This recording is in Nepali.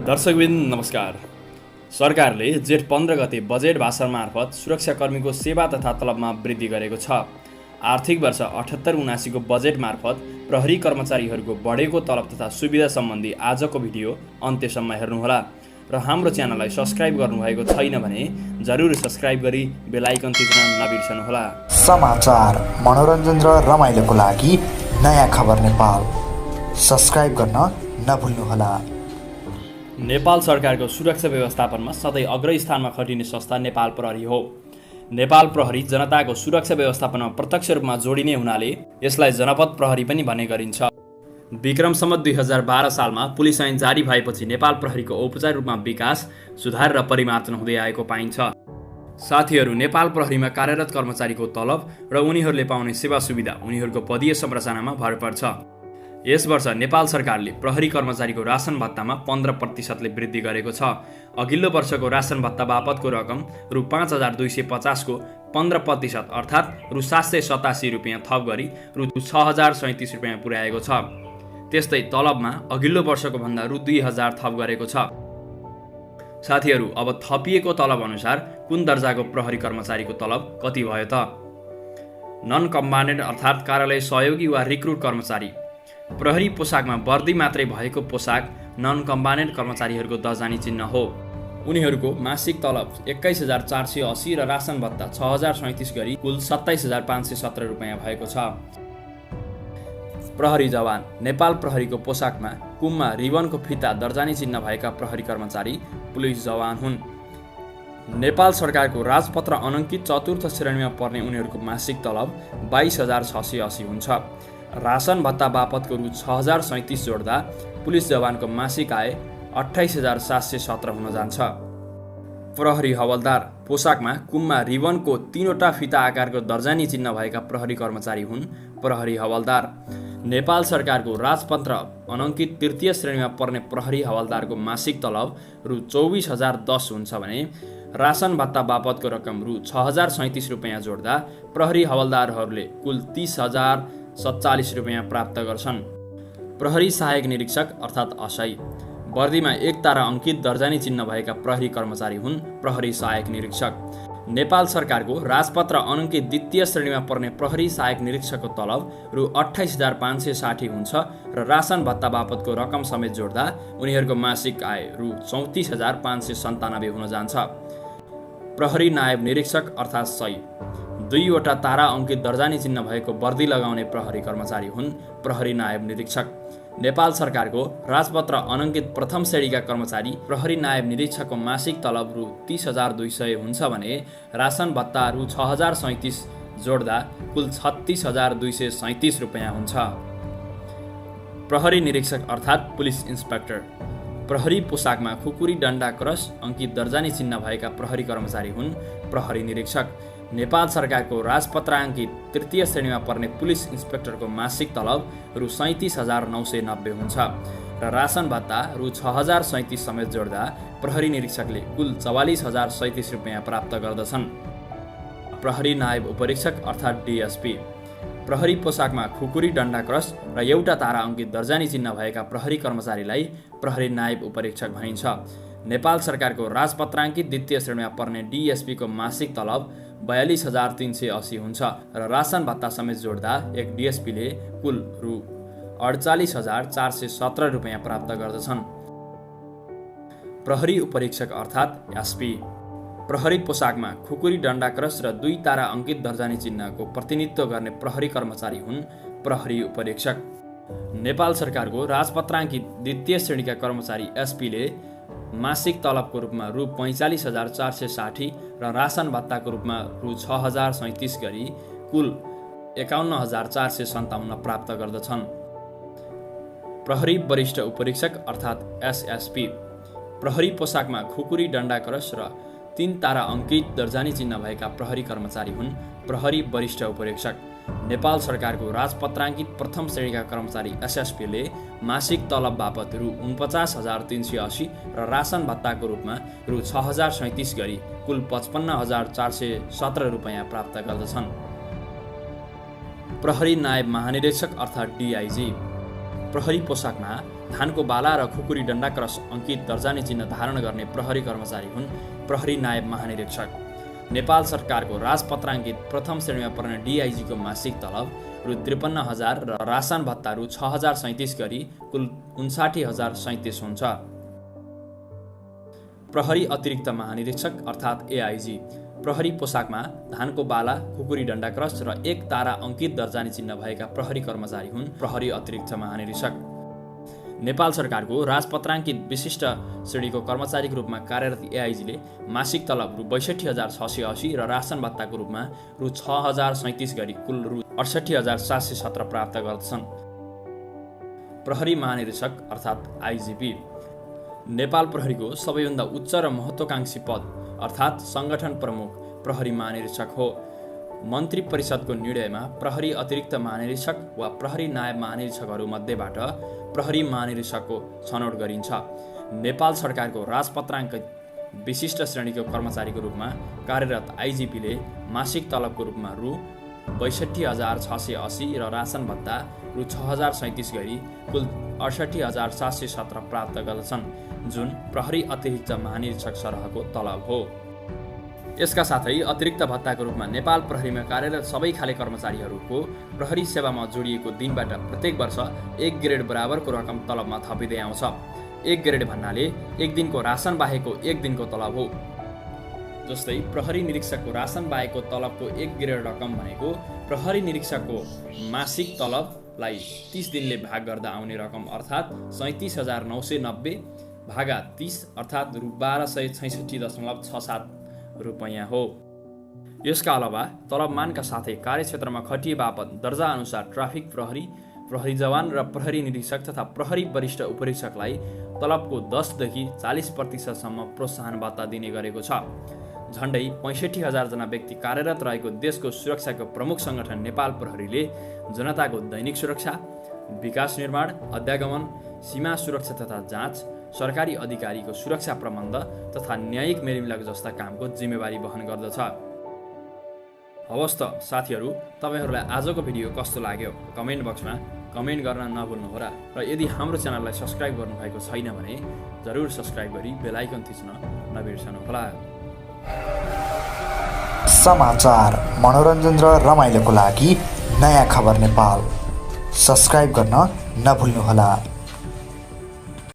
दर्शकवृन्द नमस्कार। सरकारले जेठ 15 गते बजेट भाषण मार्फत सुरक्षाकर्मीको सेवा तथा तलबमा वृद्धि गरेको छ। आर्थिक वर्ष 78-79 को बजेट मार्फत प्रहरी कर्मचारीहरूको बढेको तलब तथा सुविधा सम्बन्धी आजको भिडियो अन्त्यसम्म हेर्नुहोला र हाम्रो च्यानललाई सब्स्क्राइब गर्नुभएको छैन भने जरुर सब्स्क्राइब गरी बेल आइकन थिच्न नबिर्सनुहोला। समाचार, मनोरञ्जन र रमाइलोको लागि नयाँ खबर नेपाल सब्स्क्राइब गर्न नभुल्नुहोला। नेपाल सरकारको सुरक्षा व्यवस्थापनमा सधैँ अग्रस्थानमा खटिने संस्था नेपाल प्रहरी हो। नेपाल प्रहरी जनताको सुरक्षा व्यवस्थापनमा प्रत्यक्ष रूपमा जोडिने हुनाले यसलाई जनपद प्रहरी पनि भन्ने गरिन्छ। विक्रम सम्वत 2012 सालमा पुलिस ऐन जारी भएपछि नेपाल प्रहरीको औपचारिक रूपमा विकास, सुधार र परिमार्जन हुँदै आएको पाइन्छ। साथीहरू, नेपाल प्रहरीमा कार्यरत कर्मचारीको तलब र उनीहरूले पाउने सेवा सुविधा उनीहरूको पदीय संरचनामा भर पर्छ। यस वर्ष नेपाल सरकारले प्रहरी कर्मचारीको राशन भत्तामा 15% वृद्धि गरेको छ। अघिल्लो वर्षको राशन भत्ता बापतको रकम रु 5250 को 15% अर्थात् रु 787 रुपियाँ थप गरी रु 6037 रुपियाँ पुर्याएको छ। त्यस्तै तलबमा अघिल्लो वर्षको भन्दा रु 2000 थप गरेको छ। साथीहरू, अब थपिएको तलब अनुसार कुन दर्जाको प्रहरी कर्मचारीको तलब कति भयो त? नन कम्बाइन्ड अर्थात् कार्यालय सहयोगी वा रिक्रुट कर्मचारी। प्रहरी पोसाकमा वर्दी मात्रै भएको पोसाक नन कम्बाइन्ड कर्मचारीहरूको दर्जानी चिन्ह हो। उनीहरूको मासिक तलब 21480 र राशन भत्ता 6037 गरी कुल 27517 रुपियाँ भएको छ। प्रहरी जवान। नेपाल प्रहरीको पोसाकमा कुममा रिबनको फिता दर्जानी चिन्ह भएका प्रहरी कर्मचारी पुलिस जवान हुन्। नेपाल सरकारको राजपत्र अनङ्कित चतुर्थ श्रेणीमा पर्ने उनीहरूको मासिक तलब 22680 हुन्छ। राशन भत्ता बापतको रु 6037 जोड्दा पुलिस जवानको मासिक आय 28717 हुन जान्छ। प्रहरी हवलदार। पोसाकमा कुममा रिबनको 3वटा फिता आकारको दर्जानी चिन्ह भएका प्रहरी कर्मचारी हुन् प्रहरी हवलदार। नेपाल सरकारको राजपत्र अनङ्कित तृतीय श्रेणीमा पर्ने प्रहरी हवलदारको मासिक तलब रु 24010 हुन्छ भने राशन भत्ता बापतको रकम रु 6037 रुपियाँ जोड्दा प्रहरी हवलदारहरूले कुल 30047 रुपियाँ प्राप्त गर्छन्। प्रहरी सहायक निरीक्षक अर्थात् असै। वर्दीमा 1 तारा अङ्कित दर्जानी चिन्ह भएका प्रहरी कर्मचारी हुन् प्रहरी सहायक निरीक्षक। नेपाल सरकारको राजपत्र अनङ्कित द्वितीय श्रेणीमा पर्ने प्रहरी सहायक निरीक्षकको तलब रु 28560 हुन्छ र राशन भत्ता बापतको रकम समेत जोड्दा उनीहरूको मासिक आय रु 34597 हुन जान्छ। प्रहरी नायब निरीक्षक अर्थात् सै। 2वटा तारा अङ्कित दर्जानी चिन्ह भएको वर्दी लगाउने प्रहरी कर्मचारी हुन् प्रहरी नायब निरीक्षक। नेपाल सरकारको राजपत्र अनङ्कित प्रथम श्रेणीका कर्मचारी प्रहरी नायब निरीक्षकको मासिक तलब रु 30200 हुन्छ भने राशन भत्ता रु 6037 जोड्दा कुल 36237 रुपियाँ हुन्छ। प्रहरी निरीक्षक अर्थात् पुलिस इन्सपेक्टर। प्रहरी पोसाकमा खुकुरी, डन्डा, क्रस अङ्कित दर्जानी चिन्ह भएका प्रहरी कर्मचारी हुन् प्रहरी निरीक्षक। नेपाल सरकारको राजपत्राङ्कित तृतीय श्रेणीमा पर्ने पुलिस इन्सपेक्टरको मासिक तलब रु 37990 हुन्छ र राशन भत्ता रु 6037 समेत जोड्दा प्रहरी निरीक्षकले कुल 44037 रुपियाँ प्राप्त गर्दछन्। प्रहरी नायब उपरीक्षक अर्थात् डिएसपी। प्रहरी पोसाकमा खुकुरी, डन्डा, क्रस र 1 तारा अङ्कित दर्जानी चिन्ह भएका प्रहरी कर्मचारीलाई प्रहरी नायब उपरीक्षक भनिन्छ। नेपाल सरकारको राजपत्राङ्कित द्वितीय श्रेणीमा पर्ने डिएसपीको मासिक तलब 42380 हुन्छ र राशन भत्ता समेत जोड्दा एक डिएसपीले कुल रु 48417 रुपियाँ प्राप्त गर्दछन्। प्रहरी उपरीक्षक अर्थात् एसपी। प्रहरी पोसाकमा खुकुरी, डन्डा, क्रस र 2 तारा अङ्कित दर्जानी चिन्हको प्रतिनिधित्व गर्ने प्रहरी कर्मचारी हुन् प्रहरी उपरीक्षक। नेपाल सरकारको राजपत्राङ्कित द्वितीय श्रेणीका कर्मचारी एसपीले मासिक तलबको रूपमा रु 45460 र राशन भत्ताको रूपमा रु 6037 गरी कुल 51457 प्राप्त गर्दछन्। प्रहरी वरिष्ठ उपरीक्षक अर्थात् एसएसपी। प्रहरी पोसाकमा खुकुरी, डन्डा, क्रस र 3 तारा अङ्कित दर्जानी चिन्ह भएका प्रहरी कर्मचारी हुन् प्रहरी वरिष्ठ उपरीक्षक। नेपाल सरकारको राजपत्राङ्कित प्रथम श्रेणीका कर्मचारी एसएसपीले मासिक तलब बापत रु 49380 र राशन भत्ताको रूपमा रु 6037 गरी कुल 55417 रुपियाँ प्राप्त गर्दछन्। प्रहरी नायब महानिरीक्षक अर्थात् डिआइजी। प्रहरी पोसाकमा धानको बाला र खुकुरी डन्डा क्रस अङ्कित दर्जानी चिन्ह धारण गर्ने प्रहरी कर्मचारी हुन् प्रहरी नायब महानिरीक्षक। नेपाल सरकारको राजपत्राङ्कित प्रथम श्रेणीमा पर्ने डिआइजीको मासिक तलब रु 53,000 र रासन भत्ता रु 6,037 गरी कुल 59,037 हुन्छ। प्रहरी अतिरिक्त महानिरीक्षक अर्थात् एआइजी प्रहरी पोसाकमा धानको बाला खुकुरी डन्डा क्रस र 1 तारा अङ्कित दर्जानी चिन्ह भएका प्रहरी कर्मचारी हुन् प्रहरी अतिरिक्त महानिरीक्षक। नेपाल सरकारको राजपत्राङ्कित विशिष्ट श्रेणीको कर्मचारीको रूपमा कार्यरत एआइजीले मासिक तलब रु 62,680 र रासन भत्ताको रूपमा रु 6,037 गरी कुल रु 68,717 प्राप्त गर्दछन्। प्रहरी महानिरीक्षक अर्थात् आइजिपी नेपाल प्रहरीको सबैभन्दा उच्च र महत्त्वाकांक्षी पद अर्थात् सङ्गठन प्रमुख प्रहरी महानिरीक्षक हो। मन्त्री परिषदको निर्णयमा प्रहरी अतिरिक्त महानिरीक्षक वा प्रहरी नायब महानिरीक्षकहरू मध्येबाट प्रहरी महानिरीक्षकको छनौट गरिन्छ। नेपाल सरकारको राजपत्राङ्कित विशिष्ट श्रेणीको कर्मचारीको रूपमा कार्यरत आइजिपीले मासिक तलबको रूपमा रु 62,680 र रासन भत्ता रु 6,037 गरी कुल 68,717 प्राप्त गर्दछन्, जुन प्रहरी अतिरिक्त महानिरीक्षक सरहको तलब हो। यसका साथै अतिरिक्त भत्ताको रूपमा नेपाल प्रहरीमा कार्यरत सबै खाले कर्मचारीहरूको प्रहरी सेवामा जोडिएको दिनबाट प्रत्येक वर्ष 1 ग्रेड बराबरको रकम तलबमा थपिँदै आउँछ। 1 ग्रेड भन्नाले 1 दिनको रासन बाहेकको 1 दिनको तलब हो। जस्तै प्रहरी निरीक्षकको रासन बाहेकको तलबको 1 ग्रेड रकम भनेको प्रहरी निरीक्षकको मासिक तलबलाई 30 दिनले भाग गर्दा आउने रकम अर्थात् 37,990 भागा 30 अर्थात् रु 1,266.67 रुपैयाँ हो। यसका अलावा तलबमानका साथै कार्यक्षेत्रमा खटिए बापत दर्जा अनुसार ट्राफिक प्रहरी, प्रहरी जवान र प्रहरी निरीक्षक तथा प्रहरी वरिष्ठ उपरीक्षकलाई तलबको 10 देखि 40% सम्म प्रोत्साहन भत्ता दिने गरेको छ। झण्डै 65,000 जना व्यक्ति कार्यरत रहेको देशको सुरक्षाको प्रमुख सङ्गठन नेपाल प्रहरीले जनताको दैनिक सुरक्षा, विकास निर्माण, अध्यागमन, सीमा सुरक्षा तथा जाँच, सरकारी अधिकारीको सुरक्षा प्रबन्ध तथा न्यायिक मेलमिलाप जस्ता कामको जिम्मेवारी वहन गर्दछ। हवस् त साथीहरू, तपाईँहरूलाई आजको भिडियो कस्तो लाग्यो कमेन्ट बक्समा कमेन्ट गर्न नभुल्नुहोला र यदि हाम्रो च्यानललाई सब्स्क्राइब गर्नुभएको छैन भने जरुर सब्स्क्राइब गरी बेल आइकन थिच्न नबिर्सनुहोला। समाचार, मनोरञ्जन र रमाइलोको लागि नयाँ खबर नेपाल सब्स्क्राइब गर्न नभुल्नुहोला।